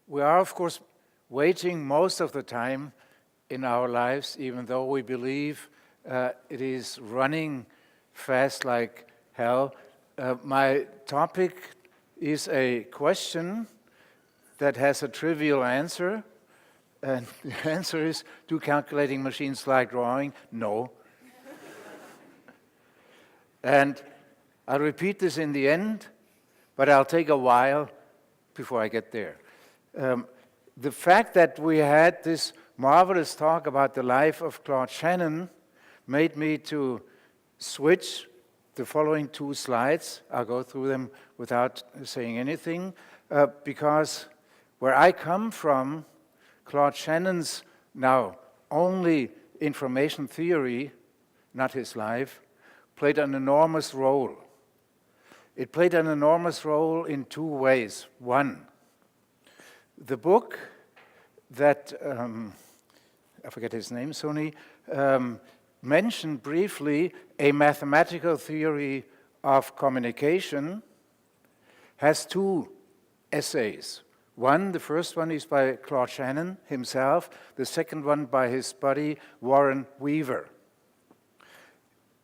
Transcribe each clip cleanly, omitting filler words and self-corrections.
We are, of course, waiting most of the time in our lives, even though we believe it is running fast like hell. My topic is a question that has a trivial answer, and the answer is, do calculating machines like drawing? No. And I'll repeat this in the end, but I'll take a while before I get there. The fact that we had this marvelous talk about the life of Claude Shannon made me to switch the following two slides. I'll go through them without saying anything, because where I come from, Claude Shannon's now only information theory, not his life, played an enormous role. It played an enormous role in two ways. One, the book that, I forget his name, Sony, mentioned briefly a mathematical theory of communication, has two essays. One, the first one is by Claude Shannon himself, the second one by his buddy Warren Weaver.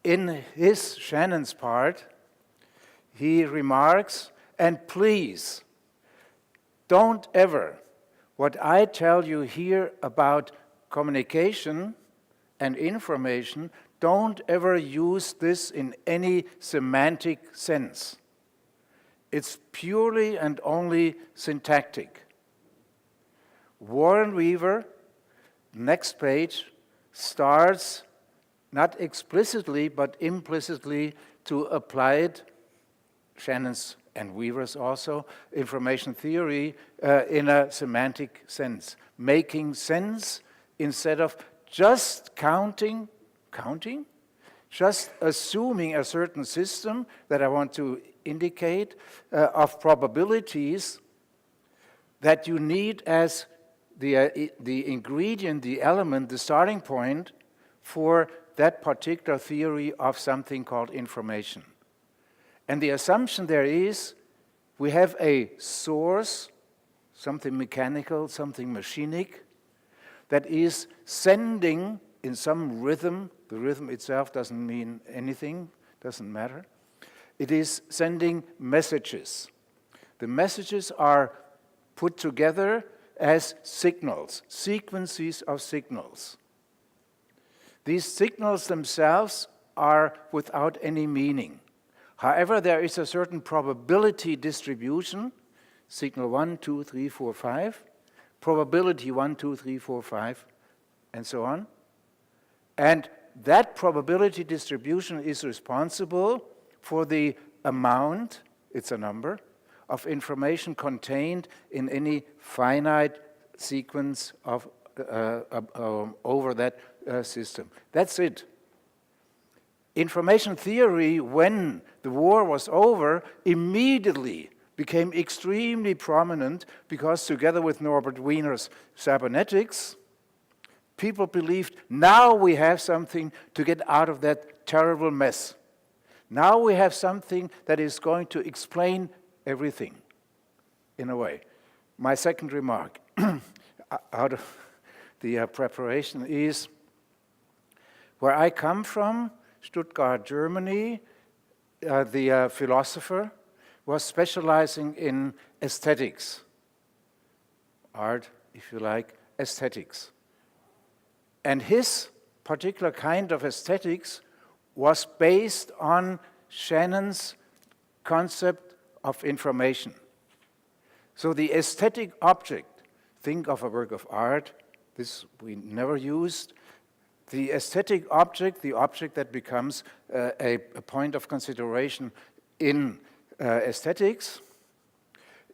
In his Shannon's part, he remarks, and please, don't ever, what I tell you here about communication and information, don't ever use this in any semantic sense. It's purely and only syntactic. Warren Weaver, next page, starts not explicitly but implicitly to apply it, Shannon's and Weaver's also, information theory in a semantic sense, making sense instead of just counting, just assuming a certain system that I want to indicate of probabilities that you need as the ingredient, the element, the starting point for that particular theory of something called information. And the assumption there is we have a source, something mechanical, something machinic, that is sending in some rhythm. The rhythm itself doesn't mean anything, doesn't matter. It is sending messages. The messages are put together as signals, sequences of signals. These signals themselves are without any meaning. However, there is a certain probability distribution, signal 1, 2, 3, 4, 5, probability 1, 2, 3, 4, 5, and so on. And that probability distribution is responsible for the amount, it's a number, of information contained in any finite sequence of over that system. That's it. Information theory, when the war was over, immediately became extremely prominent because together with Norbert Wiener's cybernetics, people believed now we have something to get out of that terrible mess. Now we have something that is going to explain everything, in a way. My second remark out of the preparation is, where I come from, Stuttgart, Germany, the philosopher was specializing in aesthetics, art, if you like, aesthetics. And his particular kind of aesthetics was based on Shannon's concept of information. So the aesthetic object, think of a work of art, this we never used. The aesthetic object, the object that becomes a point of consideration in aesthetics,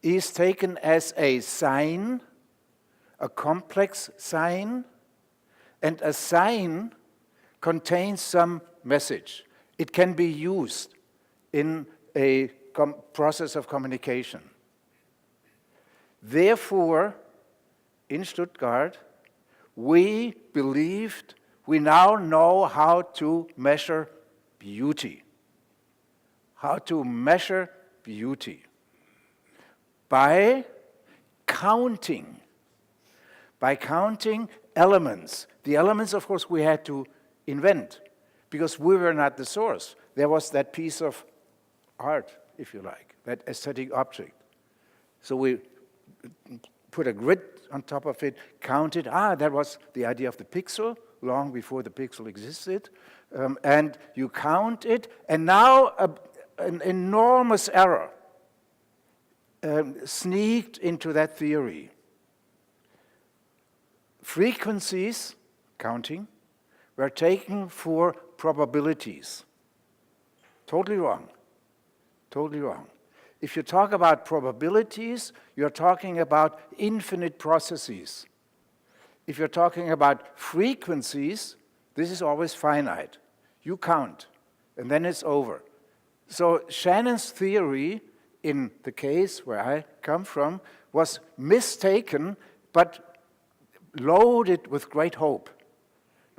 is taken as a sign, a complex sign, and a sign contains some message. It can be used in a process of communication. Therefore, in Stuttgart, we believed we now know how to measure beauty. How to measure beauty. By counting elements. The elements, of course, we had to invent because we were not the source. There was that piece of art, if you like, that aesthetic object. So we put a grid on top of it, counted. That was the idea of the pixel, long before the pixel existed. And you count it, and now an enormous error sneaked into that theory. Frequencies, counting, were taken for probabilities. Totally wrong. Totally wrong. If you talk about probabilities, you're talking about infinite processes. If you're talking about frequencies, this is always finite. You count, and then it's over. So Shannon's theory, in the case where I come from, was mistaken, but loaded with great hope.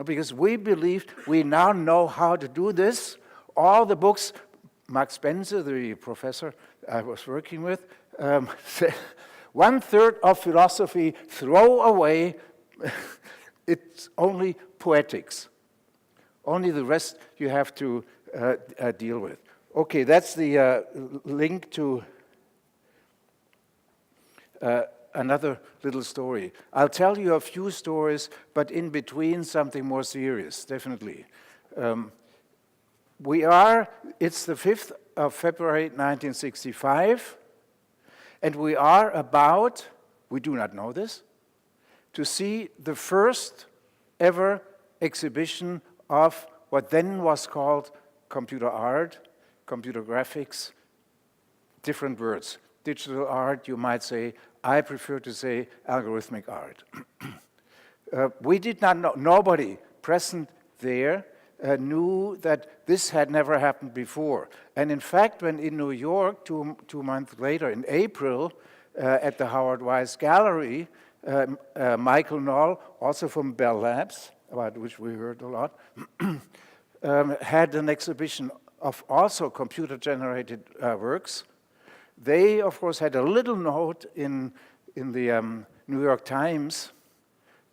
Because we believed we now know how to do this. All the books, Mark Spencer, the professor I was working with, said, 1/3 of philosophy, throw away, it's only poetics. Only the rest you have to deal with. Okay, that's the link to another little story. I'll tell you a few stories, but in between something more serious, definitely. It's the 5th of February 1965, and we are about, we do not know this, to see the first ever exhibition of what then was called computer art, computer graphics, different words. Digital art, you might say. I prefer to say algorithmic art. We did not know, nobody present there knew that this had never happened before. And in fact, when in New York, two months later, in April, at the Howard Weiss Gallery, Michael Knoll, also from Bell Labs, about which we heard a lot, had an exhibition of also computer-generated works. They, of course, had a little note in the New York Times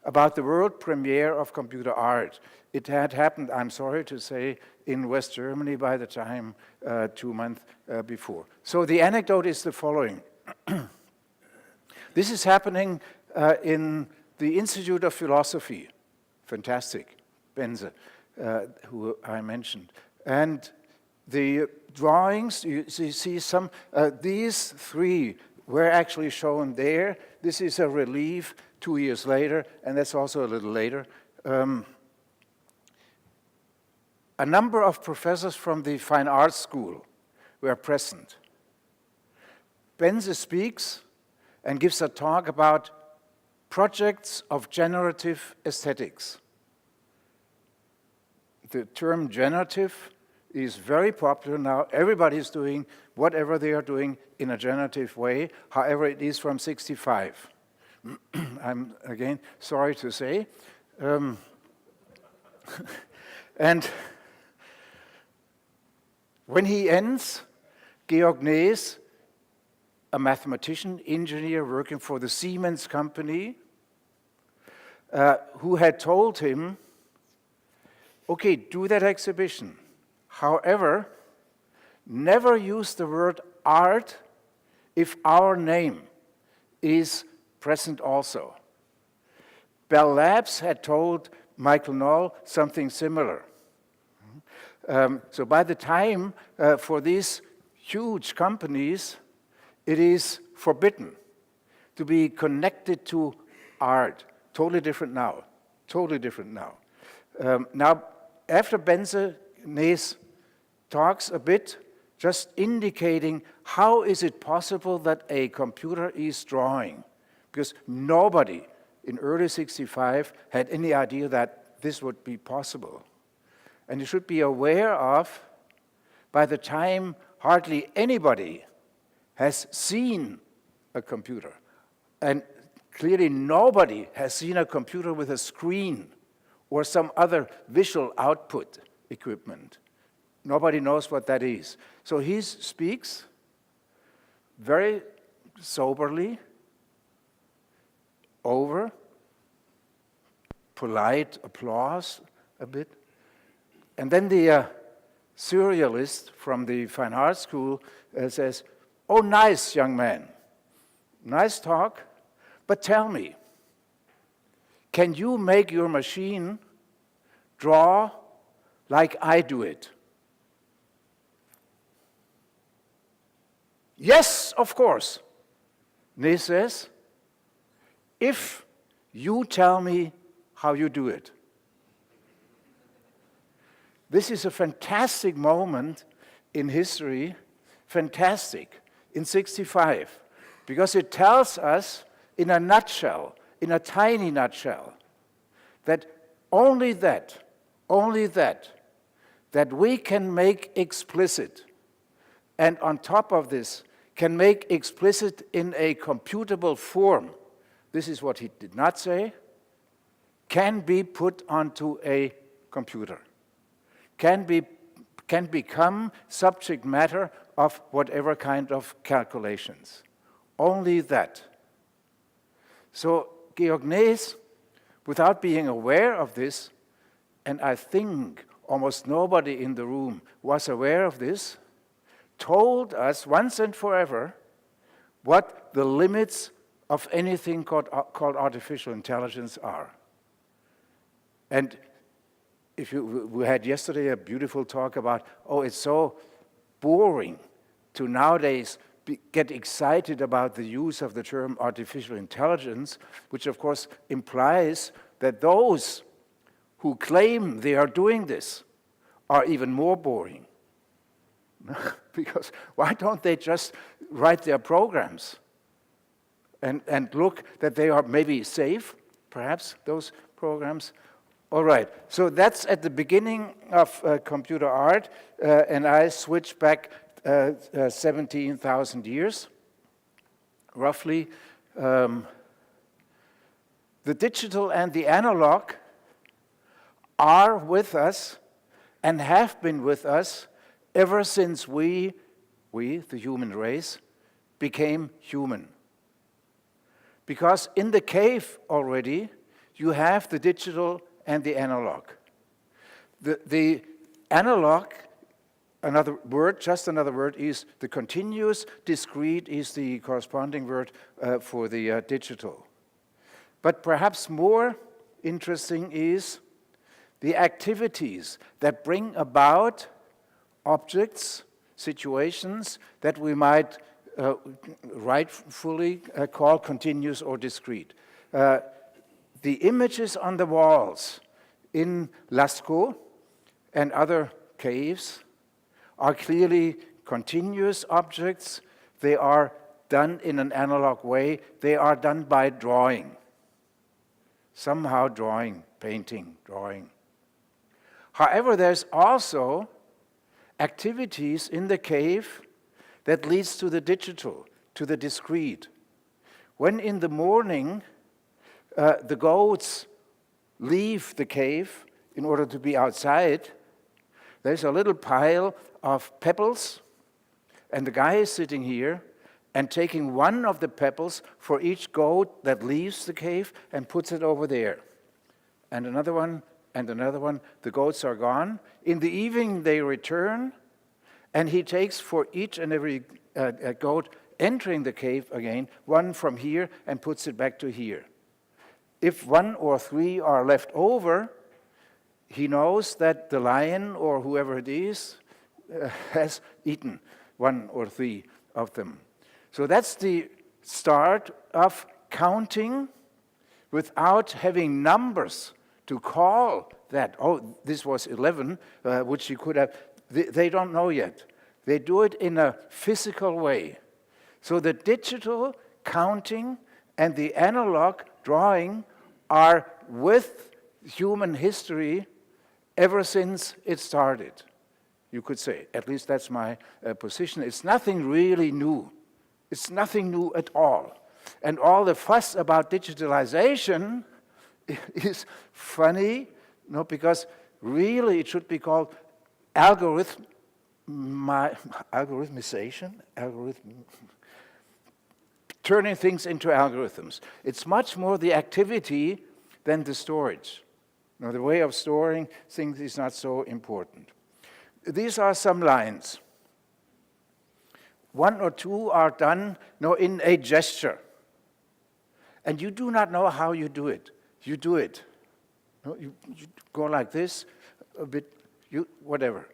about the world premiere of computer art. It had happened, I'm sorry to say, in West Germany by the time 2 months before. So the anecdote is the following. This is happening in the Institute of Philosophy. Fantastic, Benze, who I mentioned. And the drawings, you see some, these three were actually shown there. This is a relief 2 years later, and that's also a little later. A number of professors from the Fine Arts School were present. Benze speaks and gives a talk about projects of generative aesthetics. The term generative is very popular now. Everybody's doing whatever they are doing in a generative way. However, it is from 65. I'm, again, sorry to say. And when he ends, Georg Nees, a mathematician, engineer working for the Siemens company, who had told him, okay, do that exhibition. However, never use the word art if our name is present also. Bell Labs had told Michael Knoll something similar. So by the time for these huge companies, it is forbidden to be connected to art. Totally different now. Totally different now. Now, after Benze, Nees talks a bit, just indicating how is it possible that a computer is drawing? Because nobody in early 65 had any idea that this would be possible. And you should be aware of, by the time hardly anybody has seen a computer, and clearly nobody has seen a computer with a screen or some other visual output equipment. Nobody knows what that is. So he speaks very soberly over, polite applause a bit. And then the surrealist from the Fine Arts School says, "Oh, nice, young man. Nice talk, but tell me, can you make your machine draw like I do it?" "Yes, of course," Nake says, "if you tell me how you do it." This is a fantastic moment in history, fantastic, in 65, because it tells us in a nutshell, in a tiny nutshell, that only that we can make explicit, and on top of this, can make explicit in a computable form, this is what he did not say, can be put onto a computer, can become subject matter of whatever kind of calculations. Only that. So Georg Nake, without being aware of this, and I think almost nobody in the room was aware of this, told us once and forever what the limits of anything called artificial intelligence are. And we had yesterday a beautiful talk about, oh, it's so boring to nowadays get excited about the use of the term artificial intelligence, which of course implies that those who claim they are doing this are even more boring. Because why don't they just write their programs and look that they are maybe safe, perhaps, those programs? All right, so that's at the beginning of computer art, and I switch back 17,000 years, roughly. The digital and the analog are with us and have been with us ever since we, the human race, became human. Because in the cave already, you have the digital and the analog. The analog, another word, just another word, is the continuous. Discrete is the corresponding word for the digital. But perhaps more interesting is the activities that bring about objects, situations that we might rightfully call continuous or discrete. The images on the walls in Lascaux and other caves are clearly continuous objects. They are done in an analog way. They are done by drawing. Somehow drawing, painting, drawing. However, there's also activities in the cave that leads to the digital, to the discrete. When in the morning the goats leave the cave in order to be outside, there's a little pile of pebbles, and the guy is sitting here and taking one of the pebbles for each goat that leaves the cave and puts it over there. And another one, and another one. The goats are gone. In the evening, they return, and he takes for each and every goat entering the cave again, one from here and puts it back to here. If one or three are left over, he knows that the lion or whoever it is has eaten one or three of them. So that's the start of counting without having numbers to call that, oh, this was 11, which you could have. They don't know yet. They do it in a physical way. So the digital counting and the analog drawing are with human history ever since it started, you could say. At least that's my position. It's nothing really new. It's nothing new at all. And all the fuss about digitalization is funny, because really it should be called algorithmization. turning things into algorithms. It's much more the activity than the storage. Now, the way of storing things is not so important. These are some lines. One or two are done in a gesture. And you do not know how you do it. You do it. You go like this, a bit, whatever.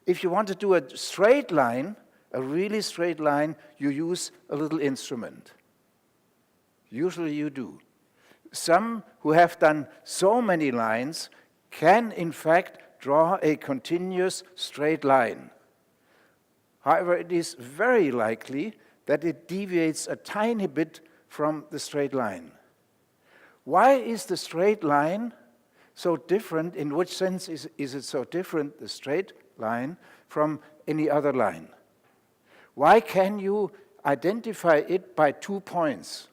If you want to do a straight line, a really straight line, you use a little instrument. Usually you do. Some who have done so many lines can, in fact, draw a continuous straight line. However, it is very likely that it deviates a tiny bit from the straight line. Why is the straight line so different? In which sense is it so different, the straight line, from any other line? Why can you identify it by 2 points?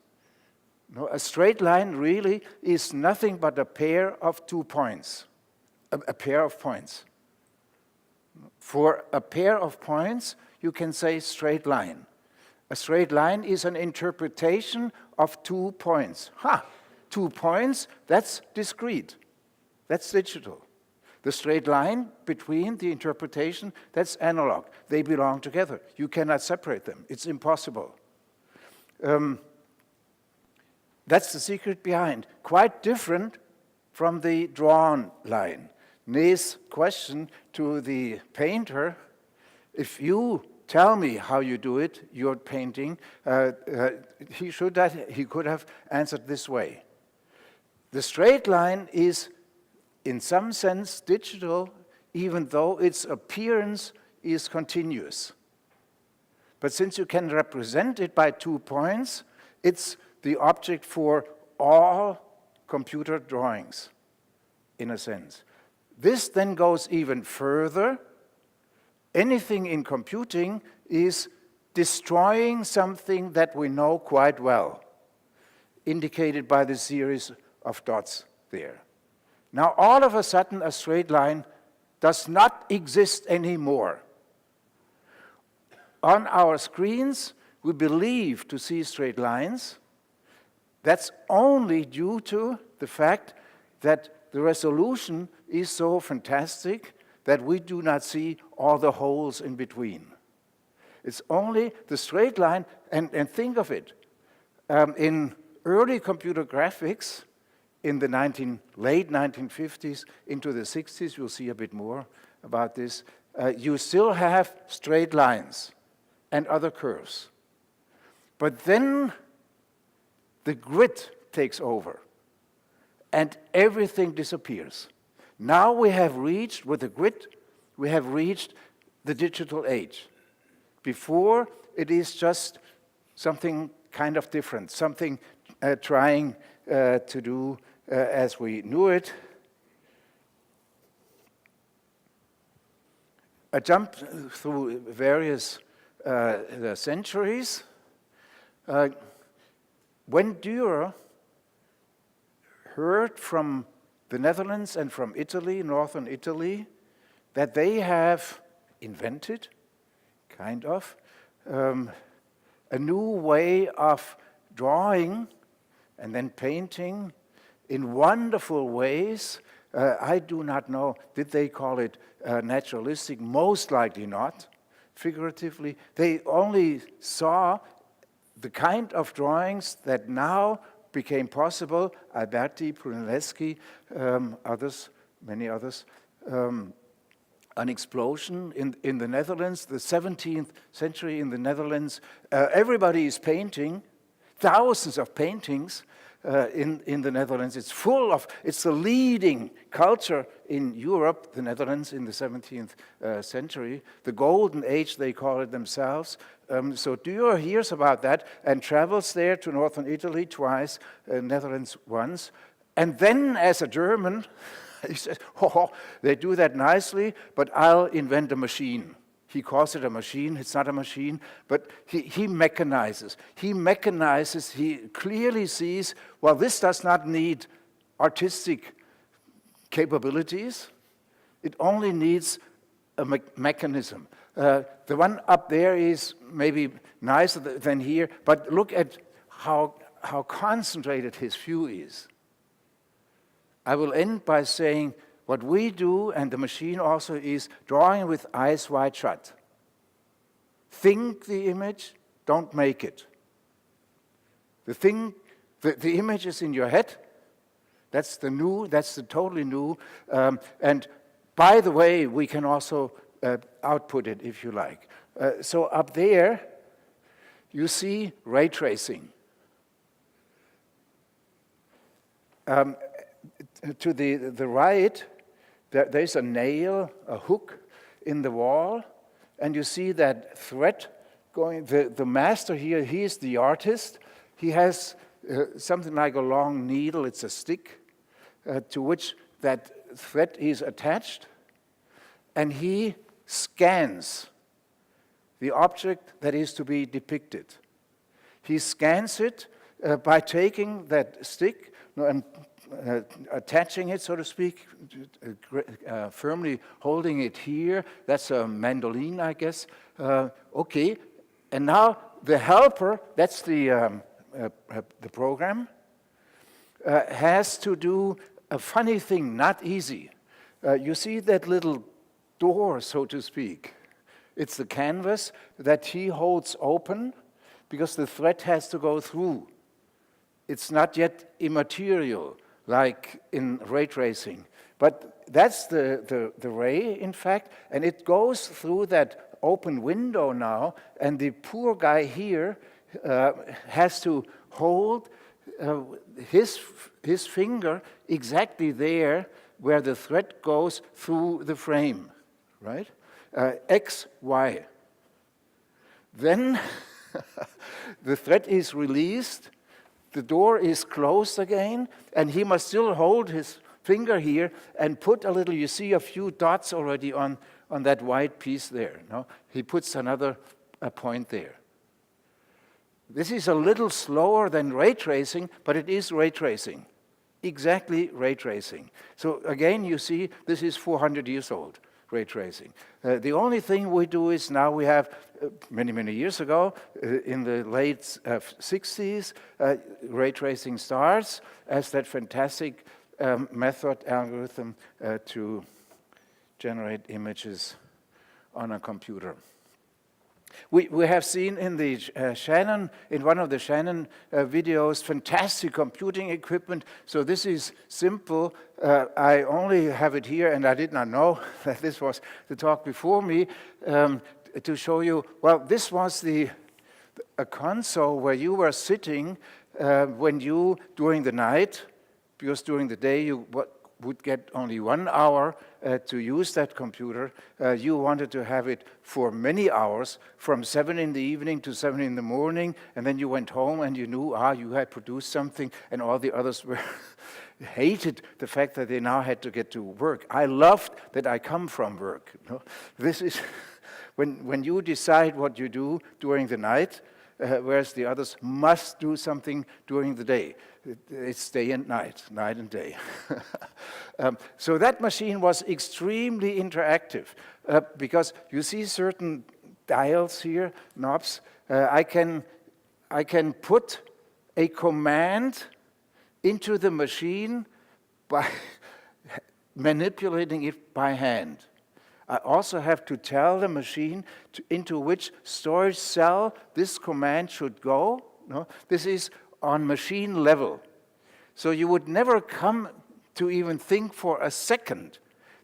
No, a straight line really is nothing but a pair of 2 points, a pair of points. For a pair of points, you can say straight line. A straight line is an interpretation of 2 points. 2 points, that's discrete. That's digital. The straight line between the interpretation, that's analog. They belong together. You cannot separate them. It's impossible. That's the secret behind. Quite different from the drawn line. Nake's question to the painter, if you tell me how you do it, your painting, he could have answered this way. The straight line is, in some sense, digital, even though its appearance is continuous. But since you can represent it by 2 points, it's the object for all computer drawings, in a sense. This then goes even further. Anything in computing is destroying something that we know quite well, indicated by the series of dots there. Now, all of a sudden, a straight line does not exist anymore. On our screens, we believe to see straight lines. That's only due to the fact that the resolution is so fantastic that we do not see all the holes in between. It's only the straight line, and think of it. In early computer graphics, in the late 1950s into the 60s, we'll see a bit more about this, you still have straight lines and other curves. But then the grid takes over, and everything disappears. Now we have reached, with the grid, we have reached the digital age. Before, it is just something kind of different, something trying to do as we knew it. A jump through various centuries. When Dürer heard from the Netherlands and from Italy, northern Italy, that they have invented, kind of, a new way of drawing and then painting in wonderful ways. I do not know, did they call it naturalistic? Most likely not, figuratively. They only saw the kind of drawings that now became possible, Alberti, Brunelleschi, others, many others, an explosion in the Netherlands, the 17th century in the Netherlands. Everybody is painting, thousands of paintings in the Netherlands. It's full of, it's the leading culture in Europe, the Netherlands in the 17th century. The golden age, they call it themselves. So Dürer hears about that and travels there to northern Italy twice, Netherlands once. And then as a German, he says, oh, they do that nicely, but I'll invent a machine. He calls it a machine. It's not a machine, but he mechanizes. He mechanizes. He clearly sees, well, this does not need artistic capabilities. It only needs a mechanism. The one up there is maybe nicer than here, but look at how concentrated his view is. I will end by saying what we do, and the machine also, is drawing with eyes wide shut. Think the image, don't make it. The image is in your head. That's the totally new. And by the way, we can also output it if you like. So up there, you see ray tracing. To the right, there's a nail, a hook in the wall, and you see that thread going. The master here, he is the artist. He has something like a long needle, it's a stick, to which that thread is attached, and he scans the object that is to be depicted. He scans it by taking that stick and attaching it, so to speak, firmly holding it here. That's a mandolin, I guess. Okay, and now the helper, that's the program, has to do a funny thing, not easy. You see that little door, so to speak. It's the canvas that he holds open because the thread has to go through. It's not yet immaterial like in ray tracing, but that's the ray, in fact, and it goes through that open window now, and the poor guy here has to hold his finger exactly there where the thread goes through the frame, right? X, Y. Then the thread is released, the door is closed again, and he must still hold his finger here and put a little, you see a few dots already on that white piece there. No? He puts another point there. This is a little slower than ray tracing, but it is ray tracing. Exactly ray tracing. So again, you see, this is 400 years old, ray tracing. The only thing we do is now we have, many, many years ago, in the late 60s, ray tracing starts as that fantastic method, algorithm to generate images on a computer. We have seen in the Shannon, in one of the Shannon videos, fantastic computing equipment. So this is simple. I only have it here, and I did not know that this was the talk before me, to show you, well, this was a console where you were sitting when you, during the night, because during the day you would get only 1 hour to use that computer. You wanted to have it for many hours, from 7 in the evening to 7 in the morning, and then you went home and you knew, you had produced something, and all the others were hated the fact that they now had to get to work. I loved that I come from work. You know? This is, when you decide what you do during the night, whereas the others must do something during the day. It's day and night, night and day. So that machine was extremely interactive because you see certain dials here, knobs. I can put a command into the machine by manipulating it by hand. I also have to tell the machine into which storage cell this command should go. No? This is on machine level. So you would never come to even think for a second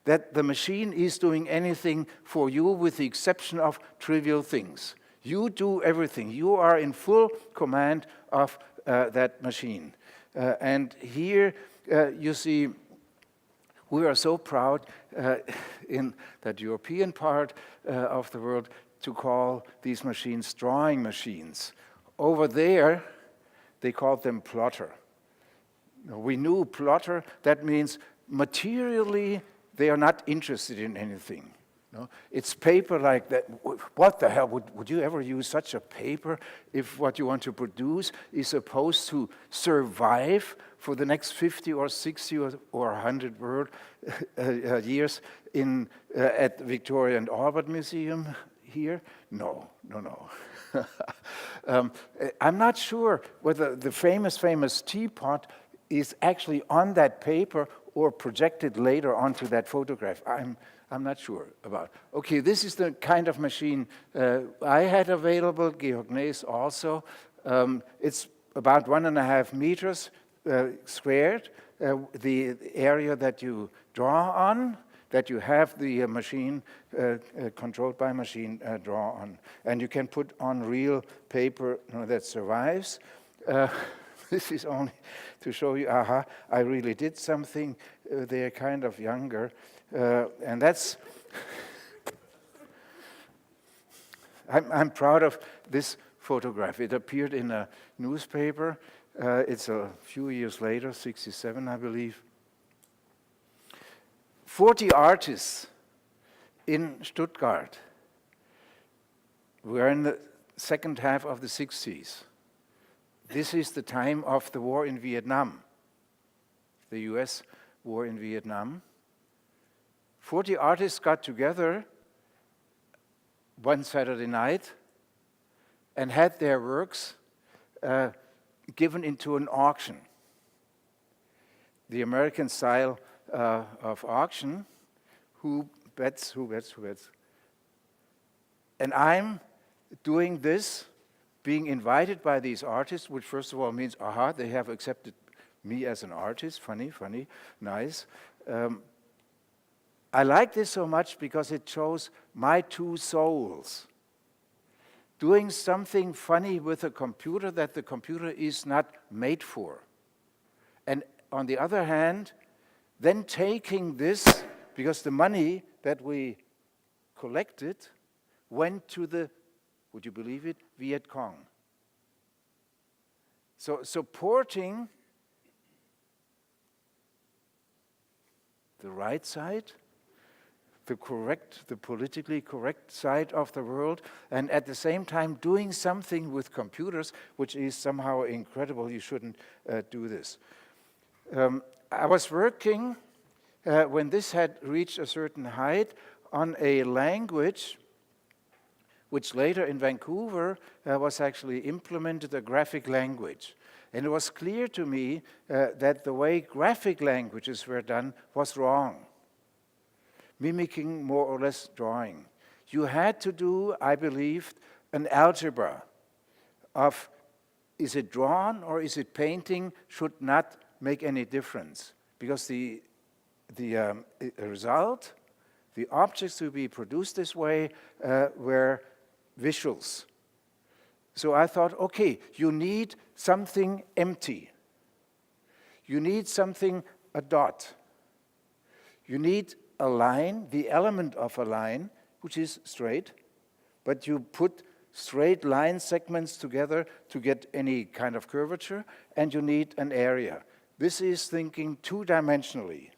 that the machine is doing anything for you with the exception of trivial things. You do everything. You are in full command of that machine. And here you see we are so proud in that European part of the world to call these machines drawing machines. Over there, they called them plotter. We knew plotter, that means materially they are not interested in anything. No? It's paper like that. What the hell, would you ever use such a paper if what you want to produce is supposed to survive for the next 50 or 60 or 100 years at the Victoria and Albert Museum here? No. I'm not sure whether the famous teapot is actually on that paper or projected later onto that photograph. I'm not sure about. Okay, this is the kind of machine I had available, Georg Naes also. It's about 1.5 meters squared, the area that you draw on, that you have the machine controlled by machine draw on. And you can put on real paper that survives. This is only to show you, I really did something. They're kind of younger. And that's, I'm proud of this photograph. It appeared in a newspaper. It's a few years later, 67, I believe. 40 artists in Stuttgart were in the second half of the 60s. This is the time of the war in Vietnam, the US war in Vietnam. 40 artists got together one Saturday night and had their works given into an auction. The American style of auction, who bets. And I'm doing this, being invited by these artists, which first of all means, they have accepted me as an artist, funny, nice. I like this so much because it shows my two souls doing something funny with a computer that the computer is not made for. And on the other hand, then taking this, because the money that we collected went to the, would you believe it, Viet Cong. So supporting the right side, the politically correct side of the world, and at the same time doing something with computers, which is somehow incredible. You shouldn't do this. I was working, when this had reached a certain height, on a language which later in Vancouver was actually implemented, a graphic language. And it was clear to me that the way graphic languages were done was wrong, mimicking more or less drawing. You had to do, I believed, an algebra of is it drawn or is it painting should not make any difference, because the result, the objects to be produced this way were visuals. So I thought, okay, you need something empty. You need something, a dot. You need a line, the element of a line, which is straight, but you put straight line segments together to get any kind of curvature, and you need an area. This is thinking two-dimensionally.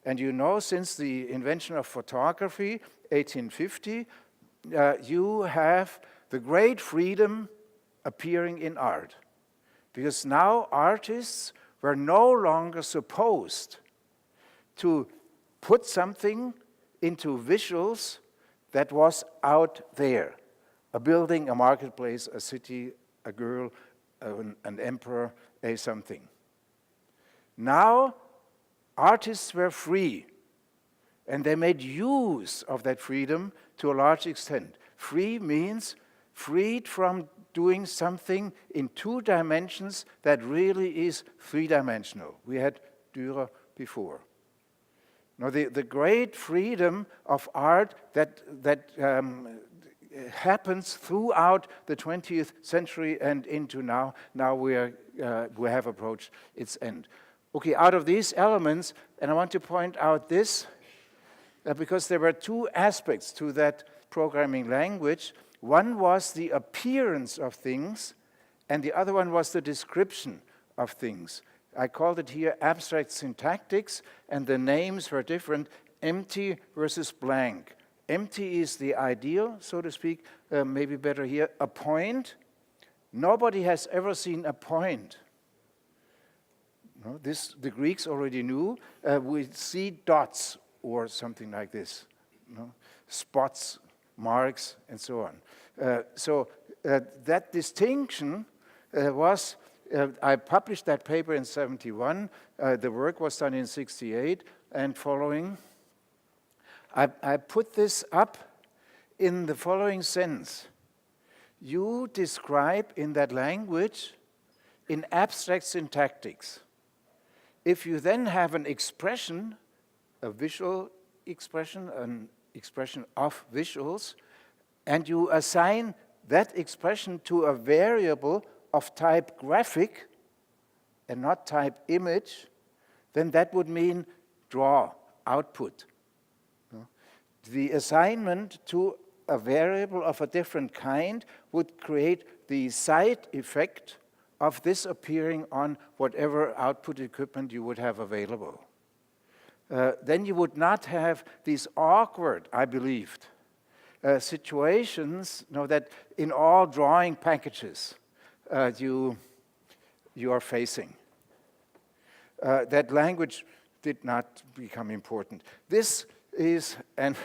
And you know, since the invention of photography, 1850, you have the great freedom appearing in art. Because now artists were no longer supposed to put something into visuals that was out there. A building, a marketplace, a city, a girl, an emperor, a something. Now, artists were free, and they made use of that freedom to a large extent. Free means freed from doing something in two dimensions that really is three-dimensional. We had Dürer before. Now, the great freedom of art that happens throughout the 20th century and into now we have approached its end. Okay, out of these elements, and I want to point out this, because there were two aspects to that programming language. One was the appearance of things, and the other one was the description of things. I called it here abstract syntactics, and the names were different, empty versus blank. Empty is the ideal, so to speak, maybe better here, a point. Nobody has ever seen a point. No, this the Greeks already knew. We see dots or something like this, no? Spots, marks, and so on. That distinction was, I published that paper in 71, the work was done in 68, and following. I put this up in the following sense. You describe in that language in abstract syntactics. If you then have an expression, a visual expression, an expression of visuals, and you assign that expression to a variable of type graphic and not type image, then that would mean draw, output. The assignment to a variable of a different kind would create the side effect of this appearing on whatever output equipment you would have available. Then you would not have these awkward, I believed, situations that in all drawing packages you are facing. That language did not become important. This is, and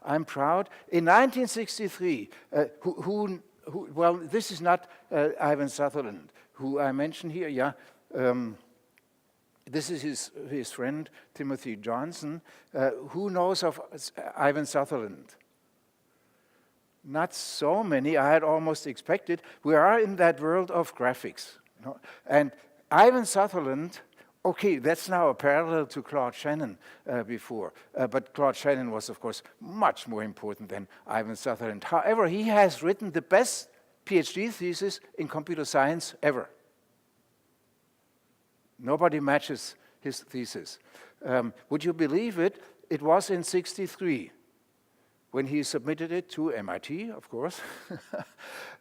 I'm proud, in 1963, well, this is not Ivan Sutherland, who I mentioned here, yeah. This is his friend, Timothy Johnson. Who knows of Ivan Sutherland? Not so many, I had almost expected. We are in that world of graphics. And Ivan Sutherland, okay, that's now a parallel to Claude Shannon before. But Claude Shannon was, of course, much more important than Ivan Sutherland. However, he has written the best PhD thesis in computer science ever. Nobody matches his thesis. Would you believe it? It was in 63 when he submitted it to MIT, of course.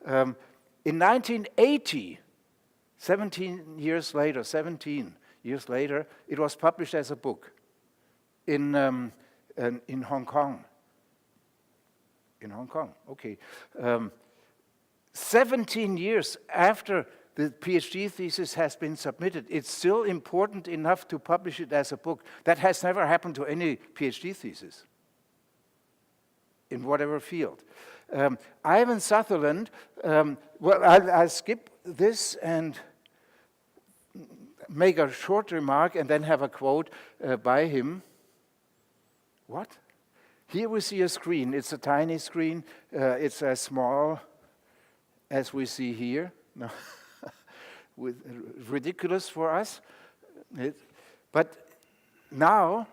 In 1980, 17 years later, it was published as a book in Hong Kong. In Hong Kong, okay. 17 years after the PhD thesis has been submitted, it's still important enough to publish it as a book. That has never happened to any PhD thesis in whatever field. Ivan Sutherland, well, I'll skip this and make a short remark and then have a quote by him. What? Here we see a screen. It's a tiny screen. It's as small as we see here. No. Ridiculous for us. But now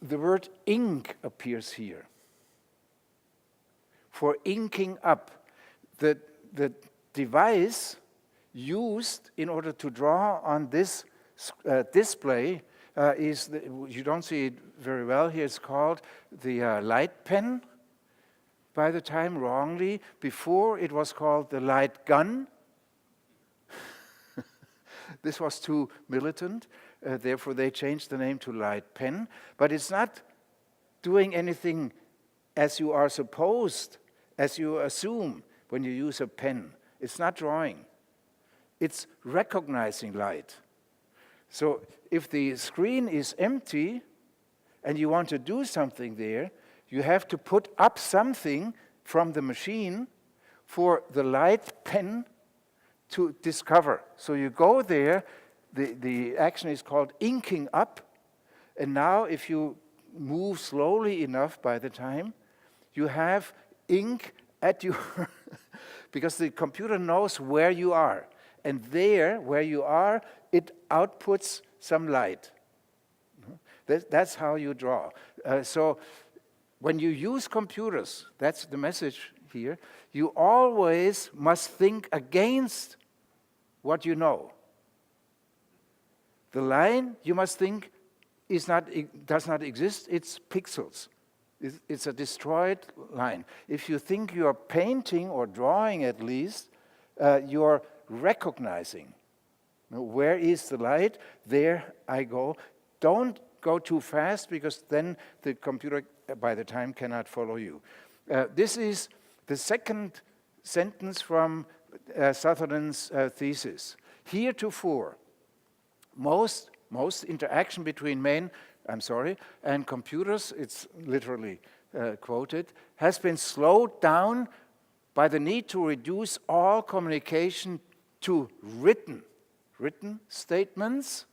the word ink appears here. For inking up. The device used in order to draw on this display is, you don't see it very well here, it's called the light pen. By the time, wrongly, before it was called the light gun. This was too militant, therefore they changed the name to light pen. But it's not doing anything as you are supposed, as you assume when you use a pen. It's not drawing. It's recognizing light. So if the screen is empty and you want to do something there, you have to put up something from the machine for the light pen to discover. So you go there, the action is called inking up, and now if you move slowly enough by the time, you have ink at your, because the computer knows where you are. And there, where you are, it outputs some light. That's how you draw. So when you use computers, that's the message here, you always must think against what you know. The line, you must think, does not exist, it's pixels. It's a destroyed line. If you think you're painting or drawing at least, you're recognizing. Where is the light? There I go. Don't go too fast because then the computer by the time cannot follow you. This is the second sentence from Sutherland's thesis. Heretofore, most interaction between men, and computers, it's literally quoted, has been slowed down by the need to reduce all communication to written statements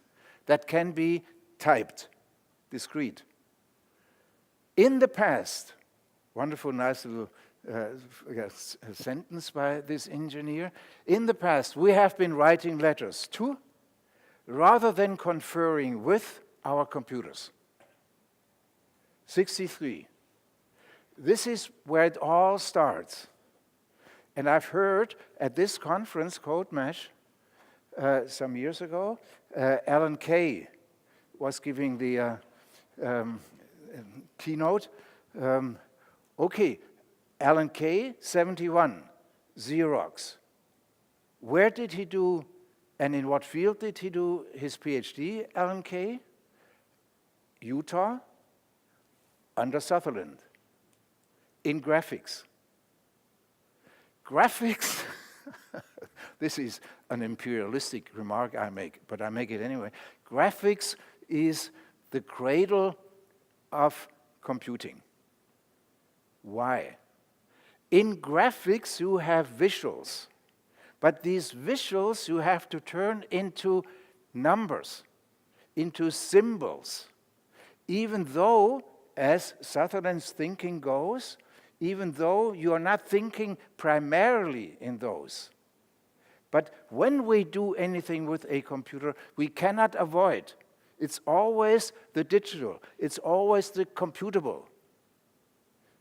that can be typed, discrete. In the past, wonderful, nice little sentence by this engineer, in the past we have been writing letters to, rather than conferring with, our computers. 63. This is where it all starts. And I've heard at this conference, Code Mesh, some years ago, Alan Kay was giving the keynote. Okay, Alan Kay, 71, Xerox. Where did he do, and in what field did he do his PhD, Alan Kay? Utah, under Sutherland, in graphics. Graphics, this is an imperialistic remark I make, but I make it anyway. Graphics is the cradle of computing. Why? In graphics, you have visuals, but these visuals you have to turn into numbers, into symbols, even though, as Sutherland's thinking goes, even though you are not thinking primarily in those. But when we do anything with a computer, we cannot avoid. It's always the digital. It's always the computable.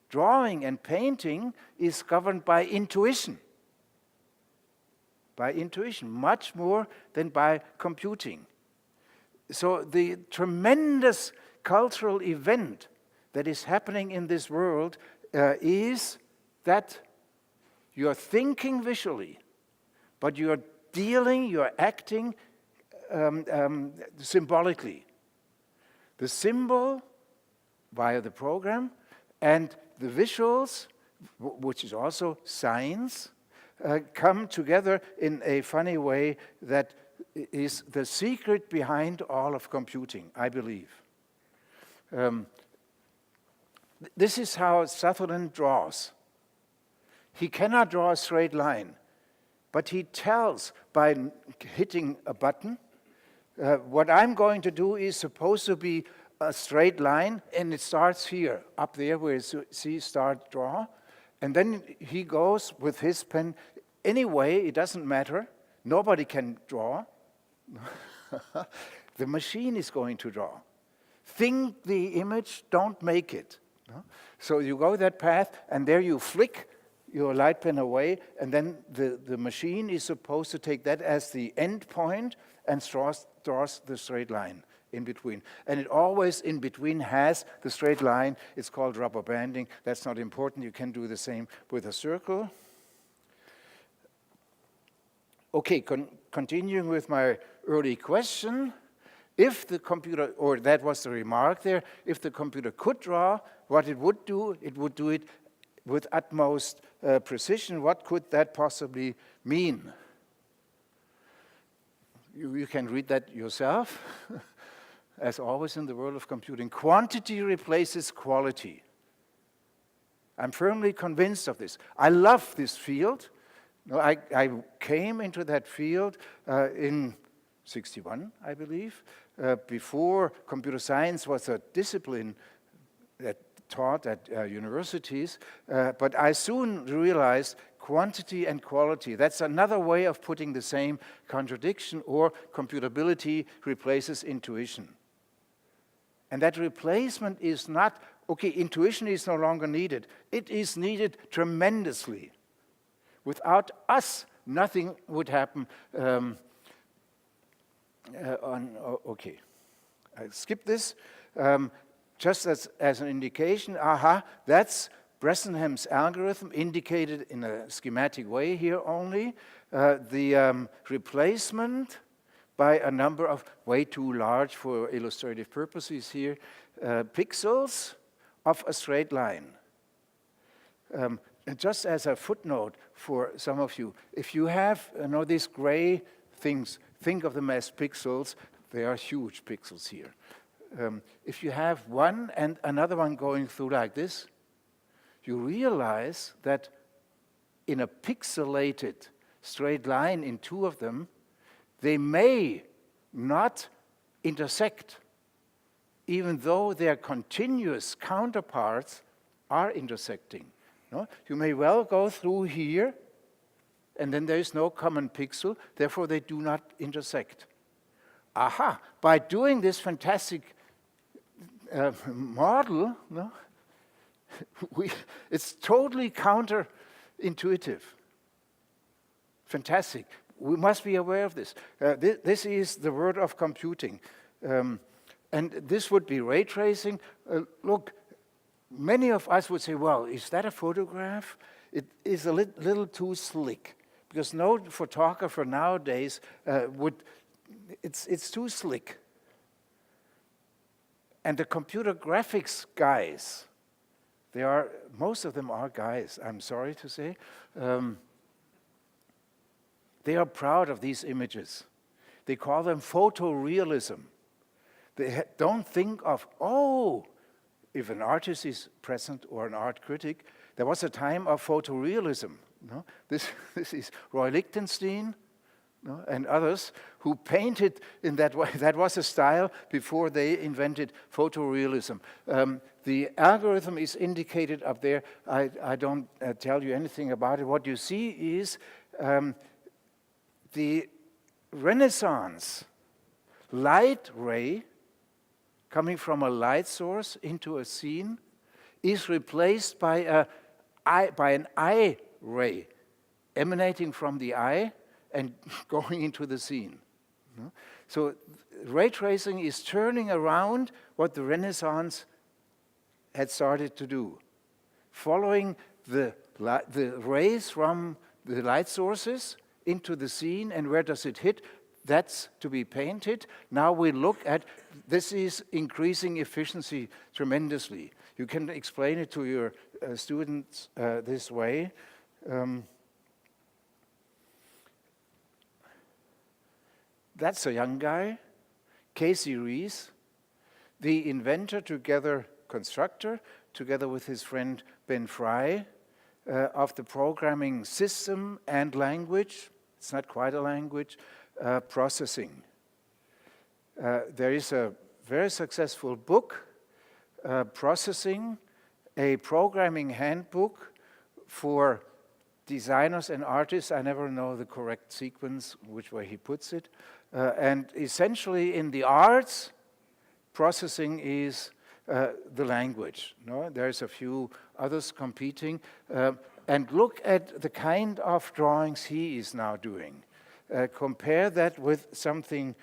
Drawing and painting is governed by intuition. By intuition, much more than by computing. So the tremendous cultural event that is happening in this world is that you're thinking visually, but you're dealing, you're acting symbolically. The symbol via the program and the visuals, which is also science, come together in a funny way that is the secret behind all of computing, I believe. This is how Sutherland draws. He cannot draw a straight line, but he tells by hitting a button, what I'm going to do is supposed to be a straight line, and it starts here, up there where you see start draw, and then he goes with his pen. Anyway, it doesn't matter. Nobody can draw. The machine is going to draw. Think the image, don't make it. So you go that path, and there you flick your light pen away, and then the machine is supposed to take that as the end point and draws the straight line in between. And it always in between has the straight line. It's called rubber banding. That's not important. You can do the same with a circle. Okay, continuing with my early question. If the computer, or that was the remark there, if the computer could draw, what it would do it with utmost precision. What could that possibly mean? You can read that yourself. As always in the world of computing, quantity replaces quality. I'm firmly convinced of this. I love this field. I came into that field in 61, I believe, before computer science was a discipline that taught at universities, but I soon realized quantity and quality. That's another way of putting the same contradiction, or computability replaces intuition. And that replacement is not, okay, intuition is no longer needed. It is needed tremendously. Without us, nothing would happen. Okay, I skip this. Just as an indication, that's Bressenham's algorithm, indicated in a schematic way here only. The replacement by a number of, way too large for illustrative purposes here, pixels of a straight line. Just as a footnote for some of you, if you have these gray things, think of them as pixels. They are huge pixels here. If you have one and another one going through like this, you realize that in a pixelated straight line in two of them, they may not intersect, even though their continuous counterparts are intersecting. No? You may well go through here, and then there is no common pixel, therefore they do not intersect. Aha! By doing this fantastic model, no? It's totally counterintuitive. Fantastic. We must be aware of this. This is the word of computing. And this would be ray tracing. Look, many of us would say, well, is that a photograph? It is a little too slick, because no photographer nowadays it's too slick. And the computer graphics guys, most of them are guys, I'm sorry to say. They are proud of these images. They call them photorealism. They don't think of, oh, if an artist is present or an art critic, there was a time of photorealism. No? This is Roy Lichtenstein, no? And others who painted in that way. That was a style before they invented photorealism. The algorithm is indicated up there. I don't tell you anything about it. What you see is the Renaissance light ray coming from a light source into a scene is replaced by an eye ray emanating from the eye and going into the scene. So ray tracing is turning around what the Renaissance had started to do, following the rays from the light sources into the scene, and where does it hit? That's to be painted. Now we look at, this is increasing efficiency tremendously. You can explain it to your students this way. That's a young guy, Casey Rees, the inventor constructor, together with his friend Ben Fry, of the programming system and language. It's not quite a language, processing. There is a very successful book, Processing, a programming handbook for designers and artists. I never know the correct sequence, which way he puts it. And essentially in the arts, processing is the language. No? There's a few others competing. And look at the kind of drawings he is now doing. Compare that with something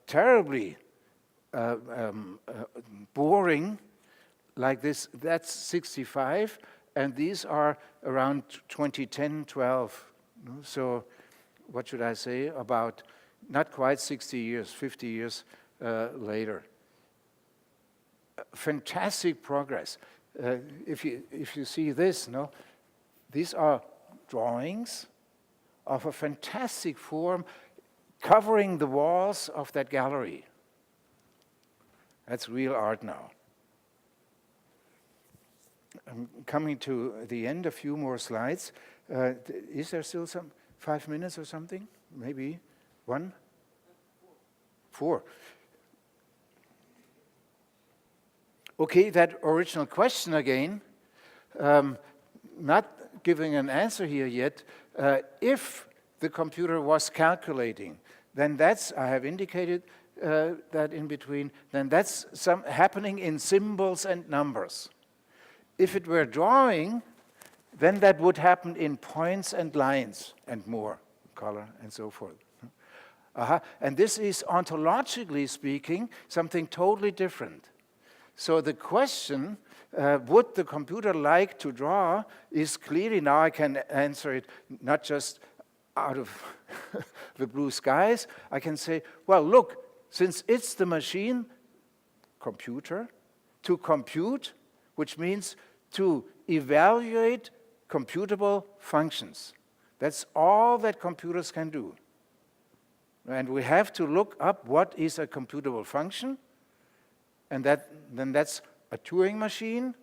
terribly boring like this. That's 65, and these are around 2010, 12. So what should I say? About not quite 60 years, 50 years later. Fantastic progress. If you see this, no, these are drawings of a fantastic form covering the walls of that gallery. That's real art now. I'm coming to the end, a few more slides. Is there still 5 minutes or something? Maybe 1? 4. Okay, that original question again, not giving an answer here yet. If the computer was calculating, then that's, I have indicated that in between, then that's happening in symbols and numbers. If it were drawing, then that would happen in points and lines and more, color and so forth. And this is, ontologically speaking, something totally different. So the question, would the computer like to draw, is clearly, now I can answer it not just out of the blue skies. I can say, well, look, since it's the machine, computer, to compute, which means to evaluate computable functions. That's all that computers can do. And we have to look up what is a computable function, and then that's a Turing machine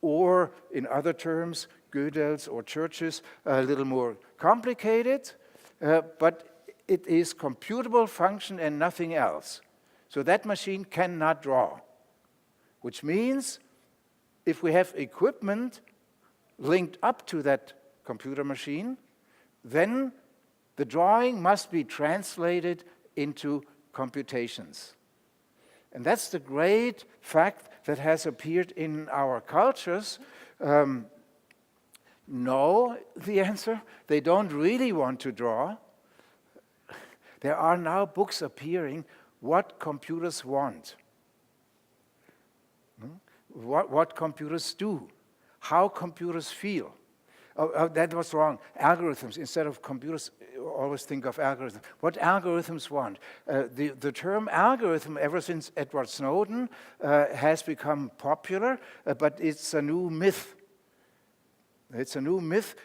or in other terms, Gödel's or Church's, a little more complicated, but it is computable function and nothing else. So that machine cannot draw, which means if we have equipment linked up to that computer machine, then the drawing must be translated into computations. And that's the great fact that has appeared in our cultures. No, the answer, they don't really want to draw. There are now books appearing, what computers want. What computers do, how computers feel. Oh, that was wrong. Algorithms, instead of computers, always think of algorithms. What algorithms want? The term algorithm, ever since Edward Snowden, has become popular, but it's a new myth. It's a new myth.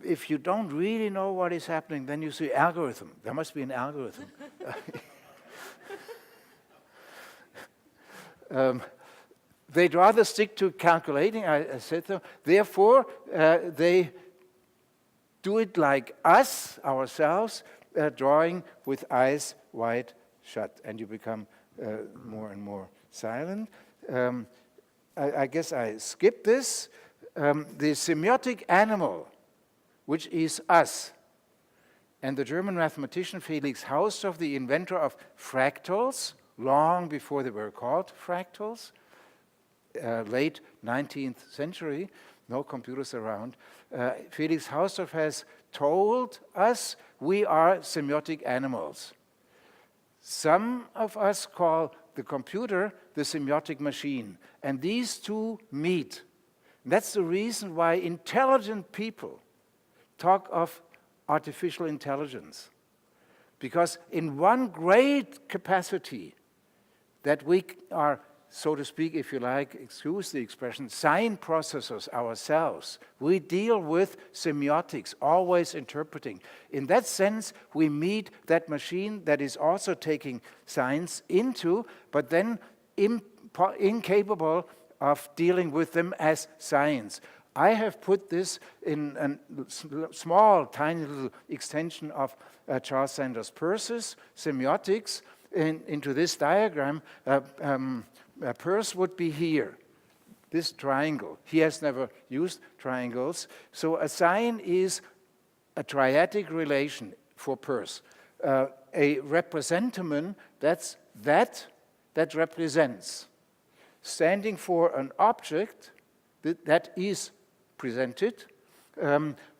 If you don't really know what is happening, then you say algorithm. There must be an algorithm. They'd rather stick to calculating, I said so. Therefore, they do it like us, ourselves, drawing with eyes wide shut. And you become more and more silent. I guess I skipped this. The semiotic animal, which is us, and the German mathematician Felix Hausdorff, the inventor of fractals, long before they were called fractals, late 19th century, no computers around, Felix Hausdorff has told us we are semiotic animals. Some of us call the computer the semiotic machine, and these two meet. That's the reason why intelligent people talk of artificial intelligence. Because in one great capacity that we are, so to speak, if you like, excuse the expression, sign processors ourselves. We deal with semiotics, always interpreting. In that sense, we meet that machine that is also taking signs into, but then incapable of dealing with them as signs. I have put this in a small, tiny little extension of Charles Sanders Peirce's semiotics into this diagram. Peirce would be here, this triangle. He has never used triangles. So a sign is a triadic relation for Peirce. A representamen, that's that represents, standing for an object that is presented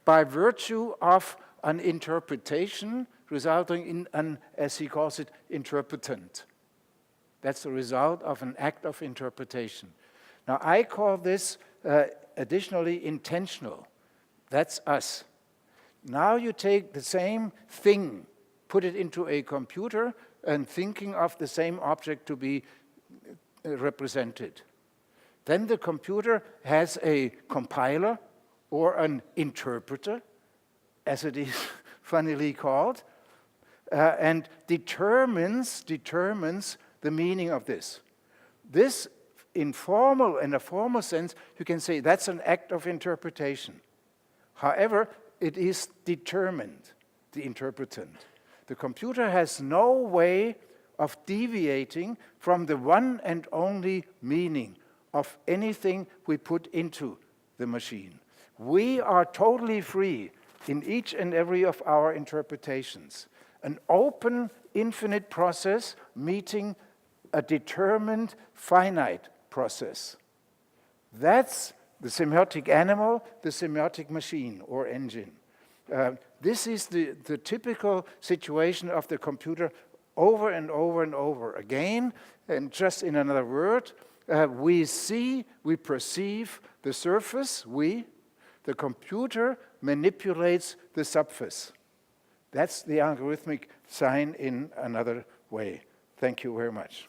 by virtue of an interpretation resulting in an, as he calls it, interpretant. That's the result of an act of interpretation. Now, I call this additionally intentional. That's us. Now you take the same thing, put it into a computer, and thinking of the same object to be represented. Then the computer has a compiler or an interpreter, as it is funnily called, and determines the meaning of this. This, in a formal sense, you can say that's an act of interpretation. However, it is determined, the interpretant. The computer has no way of deviating from the one and only meaning of anything we put into the machine. We are totally free in each and every of our interpretations. An open, infinite process meeting a determined, finite process. That's the semiotic animal, the semiotic machine or engine. This is the typical situation of the computer over and over and over again. And just in another word, we perceive the surface, the computer manipulates the subface. That's the algorithmic sign in another way. Thank you very much.